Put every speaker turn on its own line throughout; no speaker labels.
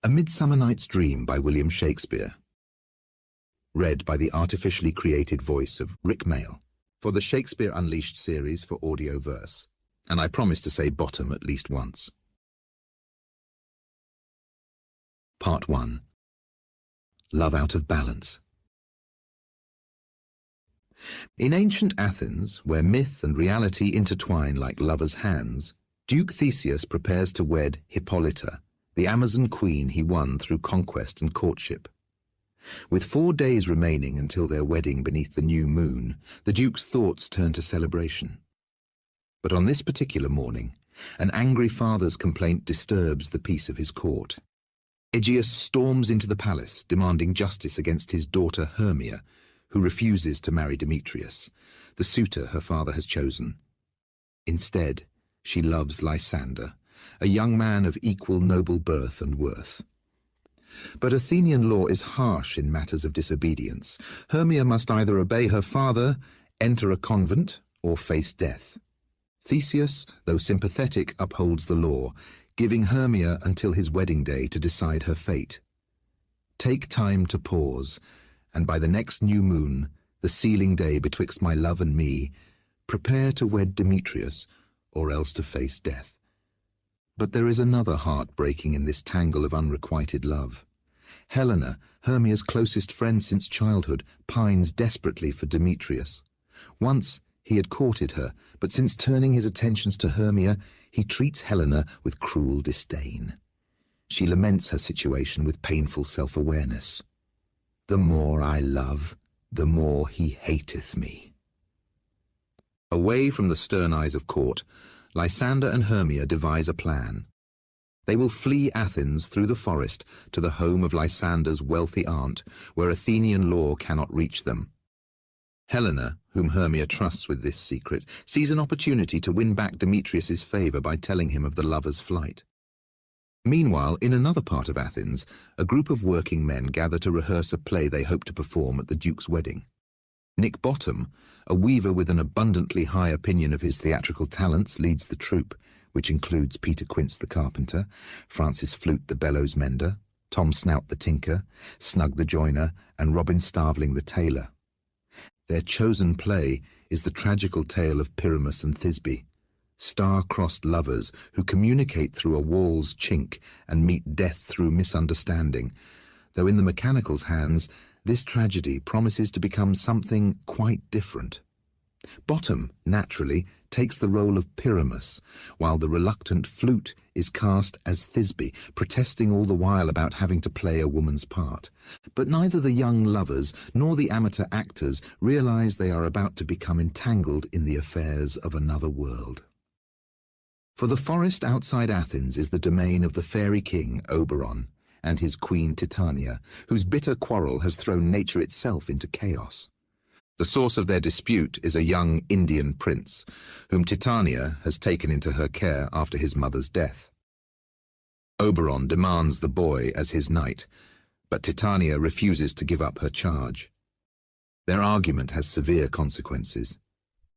A Midsummer Night's Dream by William Shakespeare. Read by the artificially created voice of Rik Mayall for the Shakespeare Unleashed series for audio verse, and I promise to say bottom at least once. Part 1. Love Out of Balance. In ancient Athens, where myth and reality intertwine like lovers' hands, Duke Theseus prepares to wed Hippolyta, the Amazon queen he won through conquest and courtship. With 4 days remaining until their wedding beneath the new moon, the Duke's thoughts turn to celebration. But on this particular morning, an angry father's complaint disturbs the peace of his court. Aegeus storms into the palace, demanding justice against his daughter Hermia, who refuses to marry Demetrius, the suitor her father has chosen. Instead, she loves Lysander, a young man of equal noble birth and worth. But Athenian law is harsh in matters of disobedience. Hermia must either obey her father, enter a convent, or face death. Theseus, though sympathetic, upholds the law, giving Hermia until his wedding day to decide her fate. Take time to pause, and by the next new moon, the sealing day betwixt my love and me, prepare to wed Demetrius, or else to face death. But there is another heart breaking in this tangle of unrequited love. Helena, Hermia's closest friend since childhood, pines desperately for Demetrius. Once he had courted her, but since turning his attentions to Hermia, he treats Helena with cruel disdain. She laments her situation with painful self-awareness. The more I love, the more he hateth me. Away from the stern eyes of court, Lysander and Hermia devise a plan. They will flee Athens through the forest to the home of Lysander's wealthy aunt, where Athenian law cannot reach them. Helena, whom Hermia trusts with this secret, sees an opportunity to win back Demetrius's favor by telling him of the lover's flight. Meanwhile, in another part of Athens, a group of working men gather to rehearse a play they hope to perform at the Duke's wedding. Nick Bottom, a weaver with an abundantly high opinion of his theatrical talents, leads the troupe, which includes Peter Quince the carpenter, Francis Flute the bellows mender, Tom Snout the tinker, Snug the joiner, and Robin Starveling the tailor. Their chosen play is the tragical tale of Pyramus and Thisbe, star-crossed lovers who communicate through a wall's chink and meet death through misunderstanding, though in the mechanical's hands, this tragedy promises to become something quite different. Bottom, naturally, takes the role of Pyramus, while the reluctant Flute is cast as Thisbe, protesting all the while about having to play a woman's part. But neither the young lovers nor the amateur actors realize they are about to become entangled in the affairs of another world. For the forest outside Athens is the domain of the fairy king Oberon and his queen Titania, whose bitter quarrel has thrown nature itself into chaos. The source of their dispute is a young Indian prince, whom Titania has taken into her care after his mother's death. Oberon demands the boy as his knight, but Titania refuses to give up her charge. Their argument has severe consequences.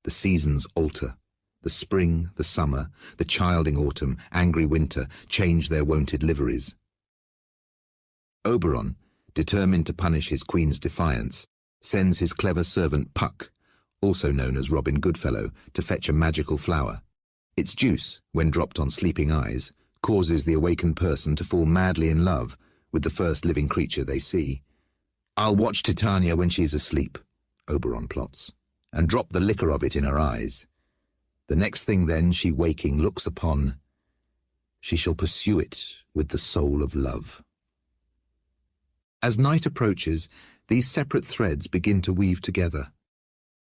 The seasons alter. The spring, the summer, the childing autumn, angry winter change their wonted liveries. Oberon, determined to punish his queen's defiance, sends his clever servant Puck, also known as Robin Goodfellow, to fetch a magical flower. Its juice, when dropped on sleeping eyes, causes the awakened person to fall madly in love with the first living creature they see. "I'll watch Titania when she is asleep," Oberon plots, "and drop the liquor of it in her eyes. The next thing then she waking looks upon, she shall pursue it with the soul of love." As night approaches, these separate threads begin to weave together.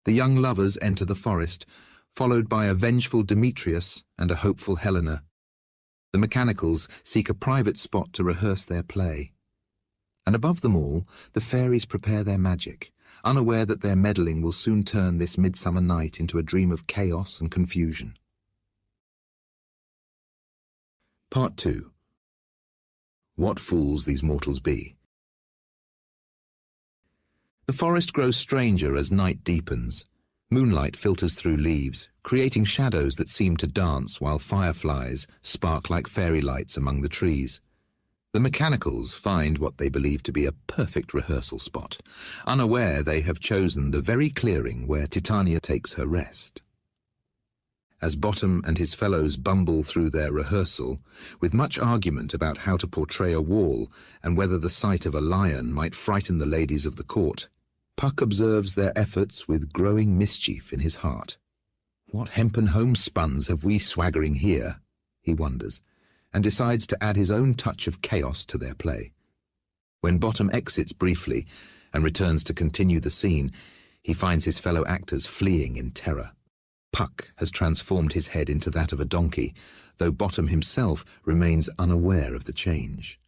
The young lovers enter the forest, followed by a vengeful Demetrius and a hopeful Helena. The mechanicals seek a private spot to rehearse their play. And above them all, the fairies prepare their magic, unaware that their meddling will soon turn this midsummer night into a dream of chaos and confusion. Part 2. What fools these mortals be. The forest grows stranger as night deepens. Moonlight filters through leaves, creating shadows that seem to dance while fireflies spark like fairy lights among the trees. The mechanicals find what they believe to be a perfect rehearsal spot, unaware they have chosen the very clearing where Titania takes her rest. As Bottom and his fellows bumble through their rehearsal, with much argument about how to portray a wall and whether the sight of a lion might frighten the ladies of the court, Puck observes their efforts with growing mischief in his heart. What hempen homespuns have we swaggering here? He wonders, and decides to add his own touch of chaos to their play. When Bottom exits briefly and returns to continue the scene, he finds his fellow actors fleeing in terror. Puck has transformed his head into that of a donkey, though Bottom himself remains unaware of the change.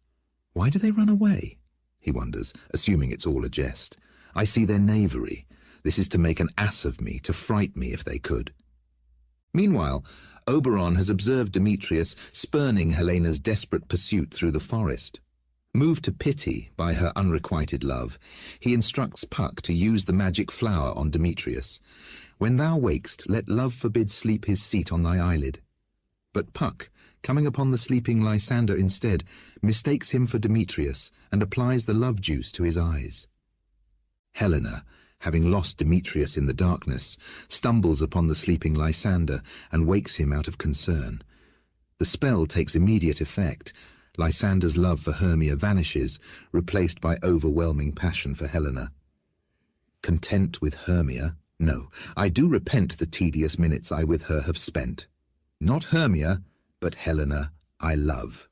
Why do they run away? He wonders, assuming it's all a jest. I see their knavery. This is to make an ass of me, to fright me if they could. Meanwhile, Oberon has observed Demetrius spurning Helena's desperate pursuit through the forest. Moved to pity by her unrequited love, he instructs Puck to use the magic flower on Demetrius. When thou wakest, let love forbid sleep his seat on thy eyelid. But Puck, coming upon the sleeping Lysander instead, mistakes him for Demetrius and applies the love juice to his eyes. Helena, having lost Demetrius in the darkness, stumbles upon the sleeping Lysander and wakes him out of concern. The spell takes immediate effect. Lysander's love for Hermia vanishes, replaced by overwhelming passion for Helena. Content with Hermia? No, I do repent the tedious minutes I with her have spent. Not Hermia, but Helena I love.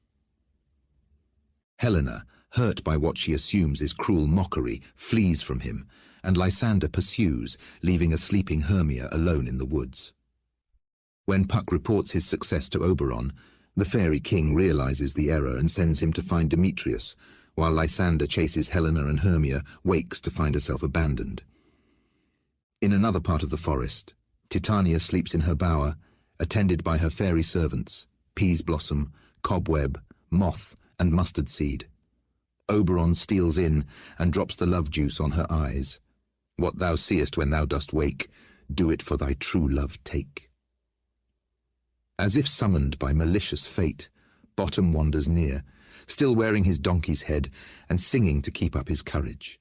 Helena, hurt by what she assumes is cruel mockery, flees from him, and Lysander pursues, leaving a sleeping Hermia alone in the woods. When Puck reports his success to Oberon, the fairy king realizes the error and sends him to find Demetrius, while Lysander chases Helena and Hermia, wakes to find herself abandoned. In another part of the forest, Titania sleeps in her bower, attended by her fairy servants, Peas Blossom, Cobweb, Moth, and Mustard Seed. Oberon steals in and drops the love juice on her eyes. What thou seest when thou dost wake, do it for thy true love take. As if summoned by malicious fate, Bottom wanders near, still wearing his donkey's head and singing to keep up his courage.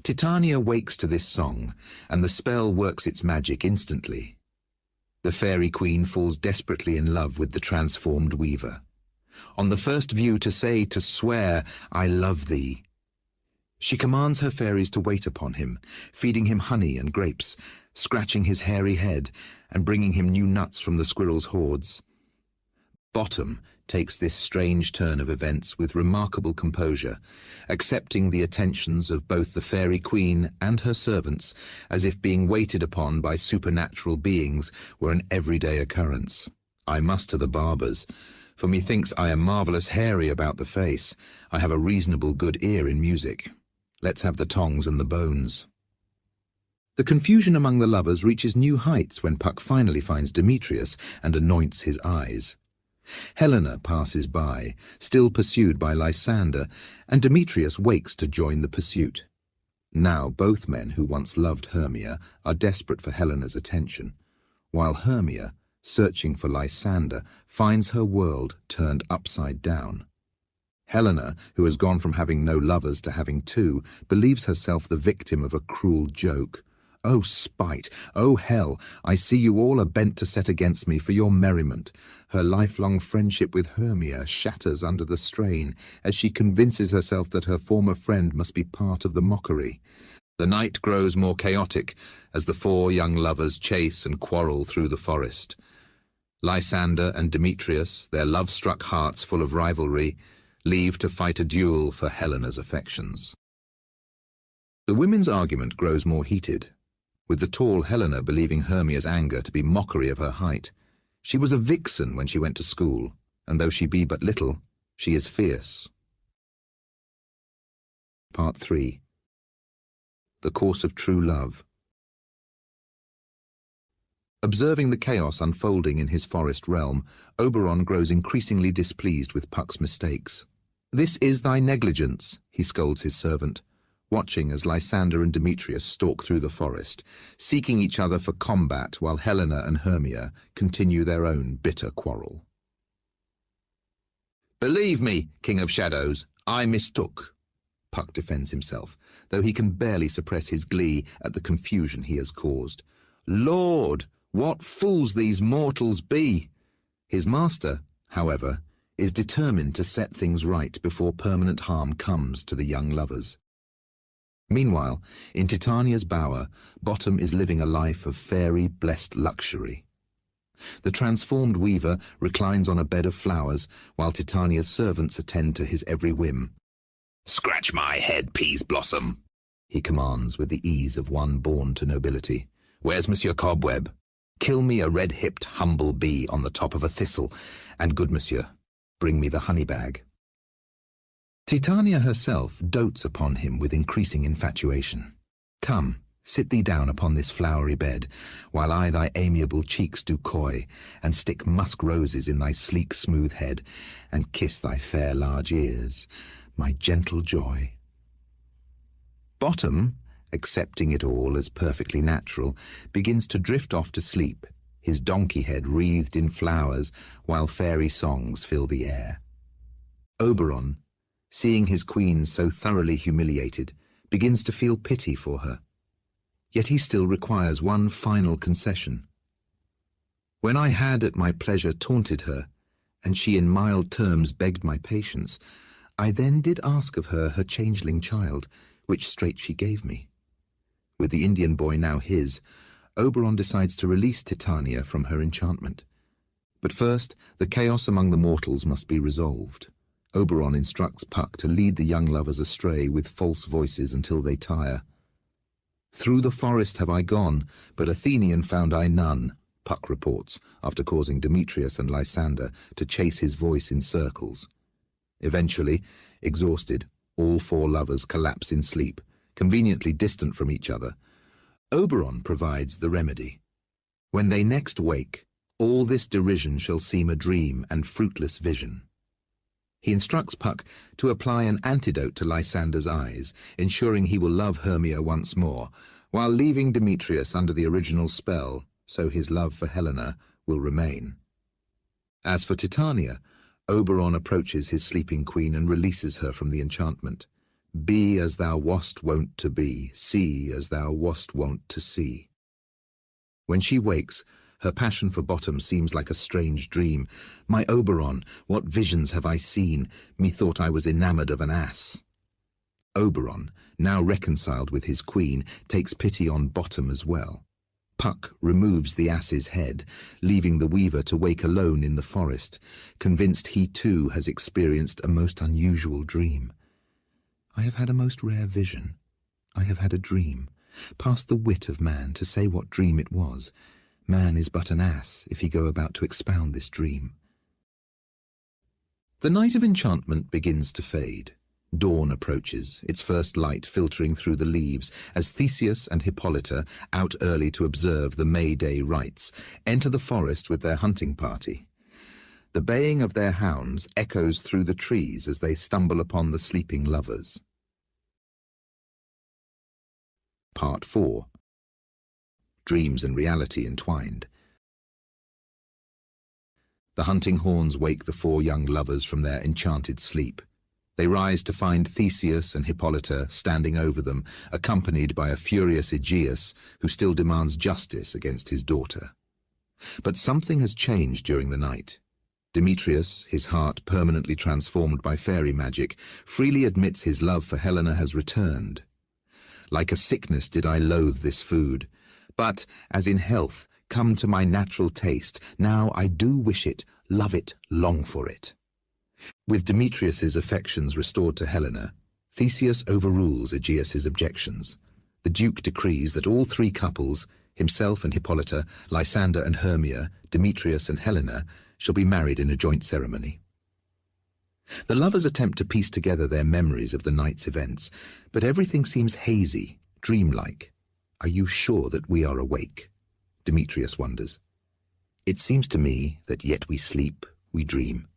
Titania wakes to this song, and the spell works its magic instantly. The fairy queen falls desperately in love with the transformed weaver. On the first view to say, to swear, I love thee. She commands her fairies to wait upon him, feeding him honey and grapes, scratching his hairy head, and bringing him new nuts from the squirrels' hoards. Bottom takes this strange turn of events with remarkable composure, accepting the attentions of both the fairy queen and her servants as if being waited upon by supernatural beings were an everyday occurrence. I muster the barbers, for methinks I am marvellous hairy about the face. I have a reasonable good ear in music. Let's have the tongs and the bones. The confusion among the lovers reaches new heights when Puck finally finds Demetrius and anoints his eyes. Helena passes by, still pursued by Lysander, and Demetrius wakes to join the pursuit. Now both men who once loved Hermia are desperate for Helena's attention, while Hermia, searching for Lysander, finds her world turned upside down. Helena, who has gone from having no lovers to having two, believes herself the victim of a cruel joke. O spite, O hell, I see you all are bent to set against me for your merriment. Her lifelong friendship with Hermia shatters under the strain, as she convinces herself that her former friend must be part of the mockery. The night grows more chaotic as the four young lovers chase and quarrel through the forest. Lysander and Demetrius, their love-struck hearts full of rivalry, leave to fight a duel for Helena's affections. The women's argument grows more heated, with the tall Helena believing Hermia's anger to be mockery of her height. She was a vixen when she went to school, and though she be but little, she is fierce. Part 3. The Course of True Love. Observing the chaos unfolding in his forest realm, Oberon grows increasingly displeased with Puck's mistakes. This is thy negligence, he scolds his servant, watching as Lysander and Demetrius stalk through the forest, seeking each other for combat while Helena and Hermia continue their own bitter quarrel. Believe me, King of Shadows, I mistook. Puck defends himself, though he can barely suppress his glee at the confusion he has caused. Lord, what fools these mortals be! His master, however, is determined to set things right before permanent harm comes to the young lovers. Meanwhile, in Titania's bower, Bottom is living a life of fairy-blessed luxury. The transformed weaver reclines on a bed of flowers, while Titania's servants attend to his every whim. "Scratch my head, Peas Blossom," he commands with the ease of one born to nobility. "Where's Monsieur Cobweb? Kill me a red-hipped humble bee on the top of a thistle, and good monsieur, bring me the honey bag." Titania herself dotes upon him with increasing infatuation. "Come, sit thee down upon this flowery bed, while I thy amiable cheeks do coy, and stick musk roses in thy sleek smooth head, and kiss thy fair large ears, my gentle joy." Bottom, accepting it all as perfectly natural, begins to drift off to sleep, his donkey head wreathed in flowers, while fairy songs fill the air. Oberon, seeing his queen so thoroughly humiliated, begins to feel pity for her. Yet he still requires one final concession. "When I had at my pleasure taunted her, and she in mild terms begged my patience, I then did ask of her changeling child, which straight she gave me." With the Indian boy now his, Oberon decides to release Titania from her enchantment. But first, the chaos among the mortals must be resolved. Oberon instructs Puck to lead the young lovers astray with false voices until they tire. "Through the forest have I gone, but Athenian found I none," Puck reports, after causing Demetrius and Lysander to chase his voice in circles. Eventually, exhausted, all four lovers collapse in sleep, conveniently distant from each other. Oberon provides the remedy. When they next wake, all this derision shall seem a dream and fruitless vision. He instructs Puck to apply an antidote to Lysander's eyes, ensuring he will love Hermia once more, while leaving Demetrius under the original spell, so his love for Helena will remain. As for Titania, Oberon approaches his sleeping queen and releases her from the enchantment. "Be as thou wast wont to be, see as thou wast wont to see." When she wakes, her passion for Bottom seems like a strange dream. "My Oberon, what visions have I seen? Methought I was enamoured of an ass." Oberon, now reconciled with his queen, takes pity on Bottom as well. Puck removes the ass's head, leaving the weaver to wake alone in the forest, convinced he too has experienced a most unusual dream. "I have had a most rare vision. I have had a dream, past the wit of man to say what dream it was. Man is but an ass if he go about to expound this dream." The night of enchantment begins to fade. Dawn approaches, its first light filtering through the leaves as Theseus and Hippolyta, out early to observe the May Day rites, enter the forest with their hunting party. The baying of their hounds echoes through the trees as they stumble upon the sleeping lovers. Part 4. Dreams and reality entwined. The hunting horns wake the four young lovers from their enchanted sleep. They rise to find Theseus and Hippolyta standing over them, accompanied by a furious Aegeus who still demands justice against his daughter. But something has changed during the night. Demetrius, his heart permanently transformed by fairy magic, freely admits his love for Helena has returned. "Like a sickness did I loathe this food, but, as in health, come to my natural taste, now I do wish it, love it, long for it." With Demetrius's affections restored to Helena, Theseus overrules Aegeus's objections. The Duke decrees that all three couples, himself and Hippolyta, Lysander and Hermia, Demetrius and Helena, shall be married in a joint ceremony. The lovers attempt to piece together their memories of the night's events, but everything seems hazy, dreamlike. "Are you sure that we are awake?" Demetrius wonders. "It seems to me that yet we sleep, we dream."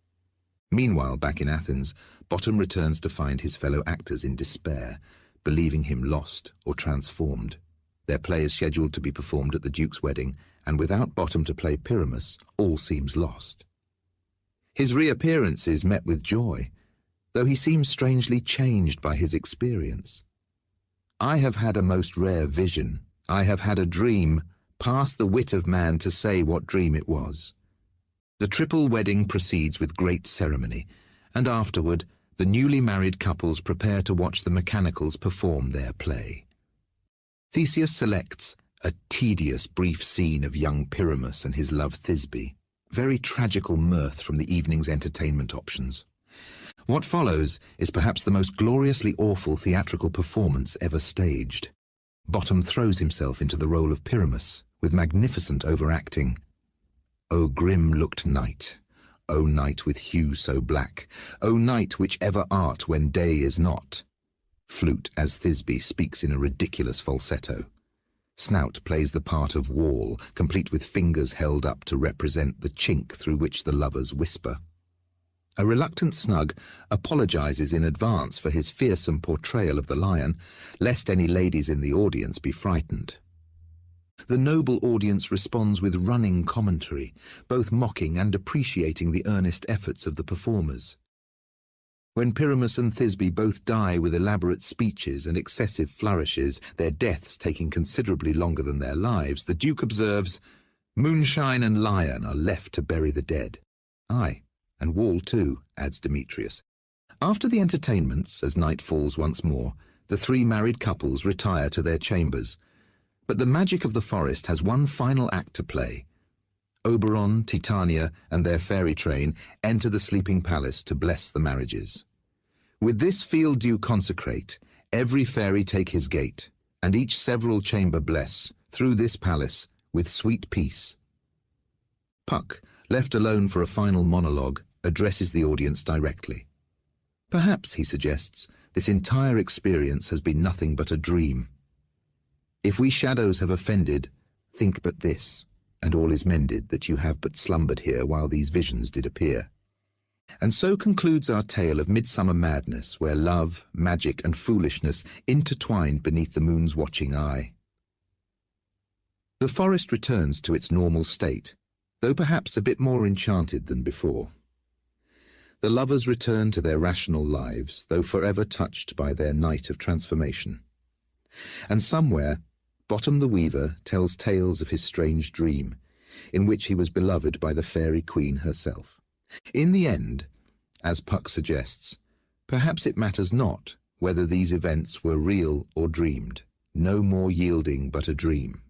Meanwhile, back in Athens, Bottom returns to find his fellow actors in despair, believing him lost or transformed. Their play is scheduled to be performed at the Duke's wedding, and without Bottom to play Pyramus, all seems lost. His reappearance is met with joy, though he seems strangely changed by his experience. "I have had a most rare vision. I have had a dream, past the wit of man to say what dream it was." The triple wedding proceeds with great ceremony, and afterward the newly married couples prepare to watch the mechanicals perform their play. Theseus selects a tedious brief scene of young Pyramus and his love Thisbe, very tragical mirth from the evening's entertainment options. What follows is perhaps the most gloriously awful theatrical performance ever staged. Bottom throws himself into the role of Pyramus with magnificent overacting. "O grim-looked night, O night with hue so black, O night which ever art when day is not." Flute as Thisbe speaks in a ridiculous falsetto. Snout plays the part of wall, complete with fingers held up to represent the chink through which the lovers whisper. A reluctant Snug apologizes in advance for his fearsome portrayal of the lion, lest any ladies in the audience be frightened. The noble audience responds with running commentary, both mocking and appreciating the earnest efforts of the performers. When Pyramus and Thisbe both die with elaborate speeches and excessive flourishes, their deaths taking considerably longer than their lives, the Duke observes, "Moonshine and lion are left to bury the dead." "Aye, and wall too," adds Demetrius. After the entertainments, as night falls once more, the three married couples retire to their chambers. But the magic of the forest has one final act to play. Oberon, Titania, and their fairy train enter the sleeping palace to bless the marriages. With this field due consecrate, every fairy take his gate, and each several chamber bless, through this palace, with sweet peace. Puck, left alone for a final monologue, addresses the audience directly. Perhaps, he suggests, this entire experience has been nothing but a dream. If we shadows have offended, think but this, and all is mended, that you have but slumbered here while these visions did appear. And so concludes our tale of midsummer madness, where love, magic, and foolishness intertwined beneath the moon's watching eye. The forest returns to its normal state, though perhaps a bit more enchanted than before. The lovers return to their rational lives, though forever touched by their night of transformation. And somewhere, Bottom the Weaver tells tales of his strange dream, in which he was beloved by the fairy queen herself. In the end, as Puck suggests, perhaps it matters not whether these events were real or dreamed, no more yielding but a dream.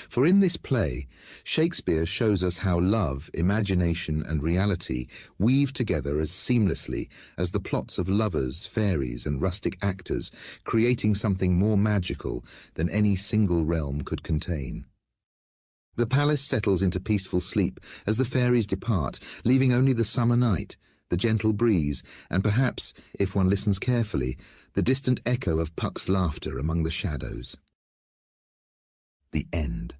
For in this play, Shakespeare shows us how love, imagination, and reality weave together as seamlessly as the plots of lovers, fairies, and rustic actors, creating something more magical than any single realm could contain. The palace settles into peaceful sleep as the fairies depart, leaving only the summer night, the gentle breeze, and perhaps, if one listens carefully, the distant echo of Puck's laughter among the shadows. The end.